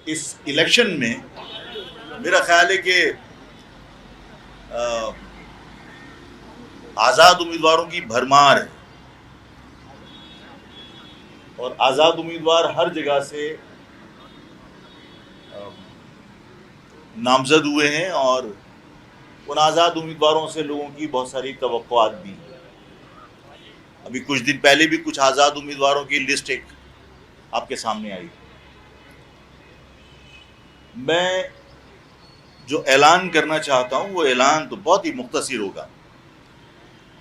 اس election میں میرا خیال ہے کہ آزاد امیدواروں کی بھرمار ہے اور آزاد امیدوار ہر جگہ سے نامزد ہوئے ہیں اور ان آزاد امیدواروں سے لوگوں کی بہت ساری توقعات بھی ہیں. ابھی کچھ دن پہلے بھی کچھ آزاد امیدواروں کی لسٹ ایک آپ کے سامنے آئی. میں جو اعلان کرنا چاہتا ہوں وہ اعلان تو بہت ہی مختصر ہوگا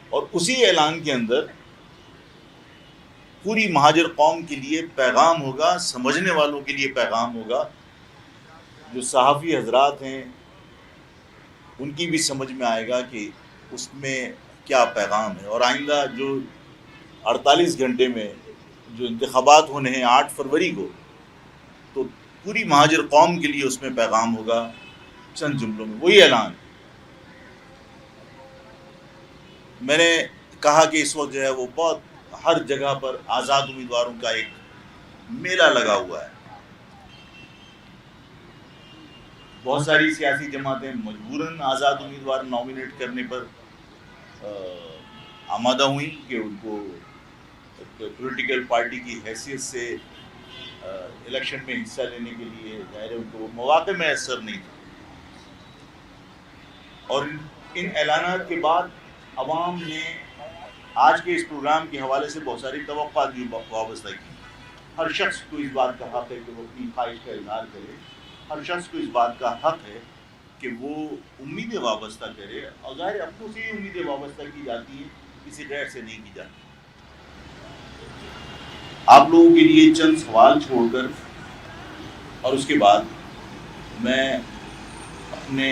اور اسی اعلان کے اندر پوری مہاجر قوم کے لیے پیغام ہوگا, سمجھنے والوں کے لیے پیغام ہوگا. جو صحافی حضرات ہیں ان کی بھی سمجھ میں آئے گا کہ اس میں کیا پیغام ہے. اور آئندہ جو 48 گھنٹے میں جو انتخابات ہونے ہیں 8 فروری کو, تو پوری مہاجر قوم کے لیے اس میں پیغام ہوگا. چند جملوں میں وہی اعلان. میں نے کہا کہ اس وقت جو ہے وہ بہت ہر جگہ پر آزاد امیدواروں کا ایک میلہ لگا ہوا ہے. بہت ساری سیاسی جماعتیں مجبوراً آزاد امیدوار نامینیٹ کرنے پر آمادہ ہوئیں کہ ان کو پولیٹیکل پارٹی کی حیثیت سے الیکشن میں حصہ لینے کے لیے ظاہر ان کو مواقع میسر نہیں تھے. اور ان اعلانات کے بعد عوام نے آج کے اس پروگرام کے حوالے سے بہت ساری توقعات بھی وابستہ کی. ہر شخص کو اس بات کا حق ہے کہ وہ اپنی خواہش کا اظہار کرے. ہر شخص کو اس بات کا حق ہے کہ وہ امیدیں وابستہ کرے. اور ظاہر اپنوں سے ہی امیدیں وابستہ کی جاتی ہیں, کسی غیر سے نہیں کی جاتی. آپ لوگوں کے لیے چند سوال چھوڑ کر اور اس کے بعد میں اپنے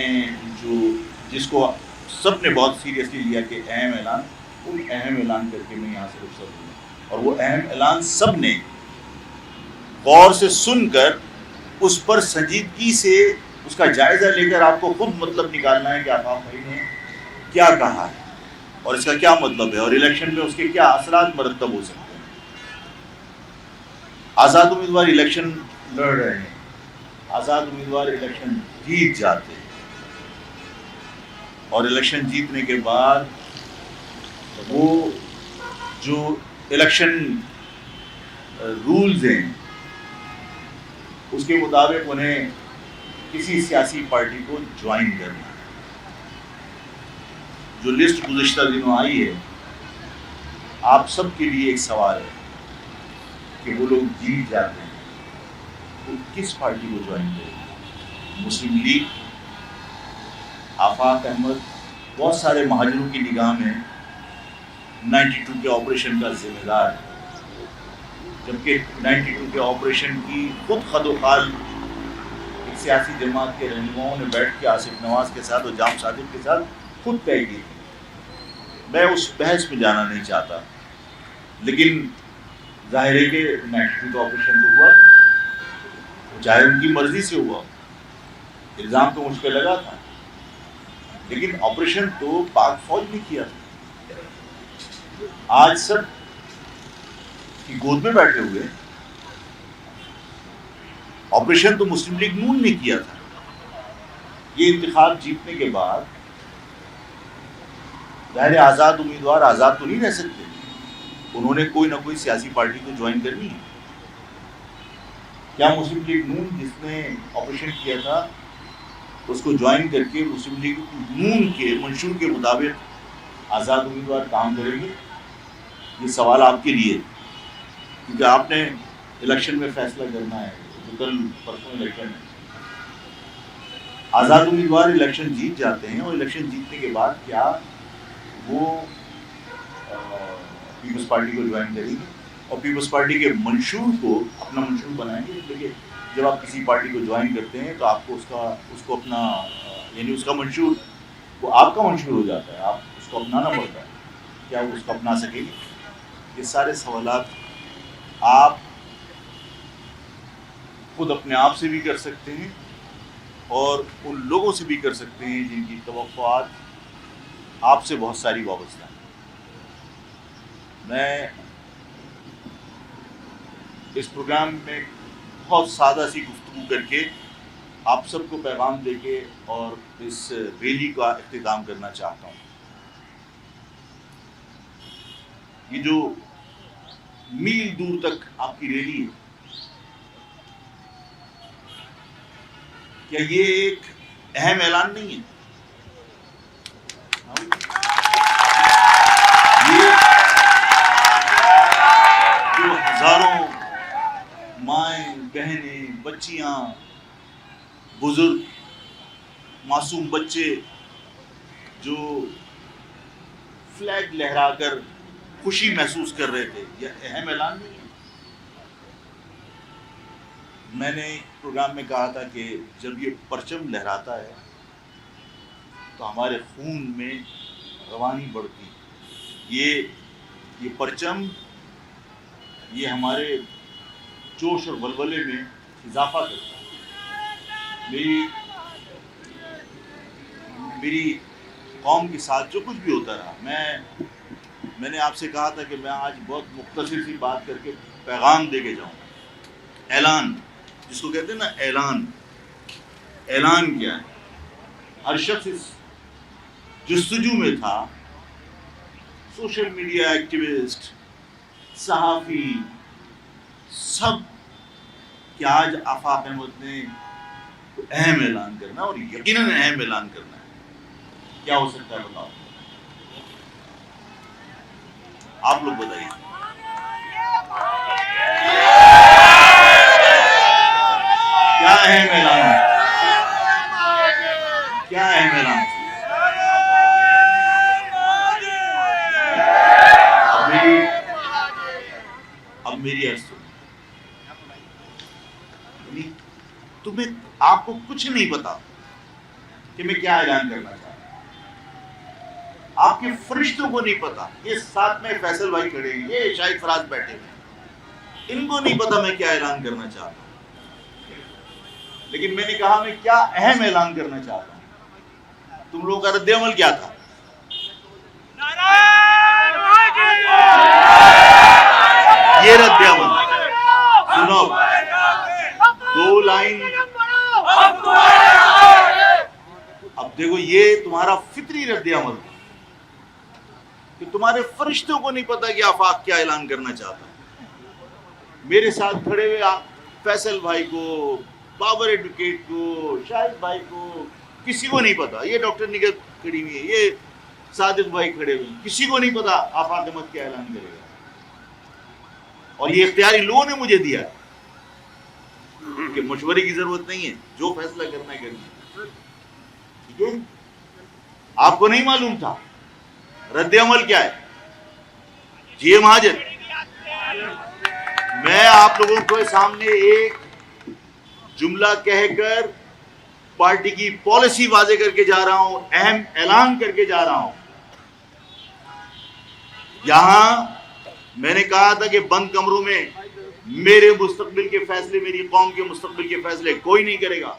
جس کو سب نے بہت سیریسلی لیا کہ اہم اعلان, کوئی اہم اعلان کر کے میں یہاں سے رخصت ہوں. اور وہ اہم اعلان سب نے غور سے سن کر اس پر سنجیدگی سے اس کا جائزہ لے کر آپ کو خود مطلب نکالنا ہے کہ آفاق بھائی نے کیا کہا ہے اور اس کا کیا مطلب ہے اور الیکشن میں اس کے کیا اثرات مرتب ہو سکتے ہیں. آزاد امیدوار الیکشن لڑ رہے ہیں, آزاد امیدوار الیکشن جیت جاتے ہیں اور الیکشن جیتنے کے بعد وہ جو الیکشن رولز ہیں اس کے مطابق انہیں کسی سیاسی پارٹی کو جوائن کرنا ہے. جو لسٹ گزشتہ دنوں آئی ہے, آپ سب کے لیے ایک سوال ہے کہ وہ لوگ جیت جاتے ہیں تو کس پارٹی کو جوائن کریں. مسلم لیگ, آفاق احمد بہت سارے مہاجروں کی نگاہ میں 92 کے آپریشن کا ذمہ دار ہے, جبکہ 92 کے آپریشن کی خود خد و خال ایک سیاسی جماعت کے رہنماؤں نے بیٹھ کے آصف نواز کے ساتھ اور جام صادق کے ساتھ خود طے کی. میں اس بحث میں جانا نہیں چاہتا, لیکن ظاہر ہے کہ 92 کا آپریشن تو ہوا, چاہے ان کی مرضی سے ہوا, الزام تو مجھ پہ لگا تھا, لیکن آپریشن تو پاک فوج نے کیا تھا. آج سب کی گود میں بیٹھے ہوئے, آپریشن تو مسلم لیگ نون نے کیا تھا. یہ انتخاب جیتنے کے بعد ظاہر آزاد امیدوار آزاد تو نہیں رہ سکتے, انہوں نے کوئی نہ کوئی سیاسی پارٹی کو جوائن کرنی ہے. کیا مسلم لیگ نون جس نے آپریشن کیا تھا اس کو جوائن کر کے مسلم لیگ نون کے منشور کے مطابق آزاد امیدوار کام کریں گے؟ یہ سوال آپ کے لیے, کیونکہ آپ نے الیکشن میں فیصلہ کرنا ہے. جو کل پرسوں الیکشن ہے, آزاد امیدوار الیکشن جیت جاتے ہیں اور الیکشن جیتنے کے بعد کیا وہ پیپلز پارٹی کو جوائن کریں گے اور پیپلز پارٹی کے منشور کو اپنا منشور بنائیں گے؟ اس لیے جب آپ کسی پارٹی کو جوائن کرتے ہیں تو آپ کو اس کو اپنا یعنی اس کا منشور وہ آپ کا منشور ہو جاتا ہے, آپ اس کو اپنانا پڑتا ہے. کیا وہ اس کو اپنا سکیں گے؟ یہ سارے سوالات آپ خود اپنے آپ سے بھی کر سکتے ہیں اور ان لوگوں سے بھی کر سکتے ہیں جن کی توقعات آپ سے بہت ساری وابستہ ہیں. میں اس پروگرام میں بہت سادہ سی گفتگو کر کے آپ سب کو پیغام دے کے اور اس ریلی کا اختتام کرنا چاہتا ہوں. یہ جو میل دور تک آپ کی ریلی ہے، کیا یہ ایک اہم اعلان نہیں ہے؟ یہ جو ہزاروں مائیں، بہنیں، بچیاں، بزرگ، معصوم بچے جو فلیگ لہرا کر خوشی محسوس کر رہے تھے، یہ اہم اعلان نہیں ہے؟ میں نے پروگرام میں کہا تھا کہ جب یہ پرچم لہراتا ہے تو ہمارے خون میں روانی بڑھتی ہے. یہ پرچم یہ ہمارے جوش اور ولولے میں اضافہ کرتا ہے. میری قوم کے ساتھ جو کچھ بھی ہوتا رہا، میں نے آپ سے کہا تھا کہ میں آج بہت مختصر سی بات کر کے پیغام دے کے جاؤں. اعلان جس کو کہتے ہیں نا، اعلان کیا ہے؟ ہر شخص اس جستجو میں تھا، سوشل میڈیا ایکٹیوسٹ، صحافی، سب، کہ آج آفاق احمد نے اہم اعلان کرنا اور یقیناً اہم اعلان کرنا ہے. کیا ہو سکتا ہے بتاؤ؟ آپ لوگ بتائیے. کیا اہم اعلان ہے؟ کیا اہم اعلان ہے؟ اب میری عرض سنو. آپ کو کچھ نہیں پتا کہ میں کیا اعلان کرنا چاہتا ہوں. آپ کے فرشتوں کو نہیں پتا. یہ ساتھ میں فیصل بھائی کھڑے ہیں، یہ شاہد فراز بیٹھے ہیں، ان کو نہیں پتا میں کیا اعلان کرنا چاہتا ہوں. لیکن میں نے کہا میں کیا اہم اعلان کرنا چاہتا ہوں. تم لوگوں کا رد عمل کیا تھا؟ یہ رد عمل سنو، 2 لائن. اب دیکھو، یہ تمہارا فطری رد عمل تھا کہ تمہارے فرشتوں کو نہیں پتا کہ آفاق کیا اعلان کرنا چاہتا. میرے ساتھ کھڑے ہوئے فیصل بھائی کو، بابر ایڈوکیٹ کو، شاہد بھائی کو، کسی کو نہیں پتا. یہ ڈاکٹر نگہت کھڑی ہوئی ہے، یہ صادق بھائی کھڑے ہوئے ہیں، کسی کو نہیں پتا آفاق احمد کیا اعلان کرے گا. اور یہ اختیار ان لوگوں نے مجھے دیا ہے کہ مشورے کی ضرورت نہیں ہے، جو فیصلہ کرنا ہے کرنا. ٹھیک ہے؟ آپ کو نہیں معلوم تھا رد عمل کیا ہے؟ جی مہاجر، میں آپ لوگوں کے سامنے ایک جملہ کہہ کر پارٹی کی پالیسی واضح کر کے جا رہا ہوں، اہم اعلان کر کے جا رہا ہوں. یہاں میں نے کہا تھا کہ بند کمروں میں میرے مستقبل کے فیصلے، میری قوم کے مستقبل کے فیصلے کوئی نہیں کرے گا.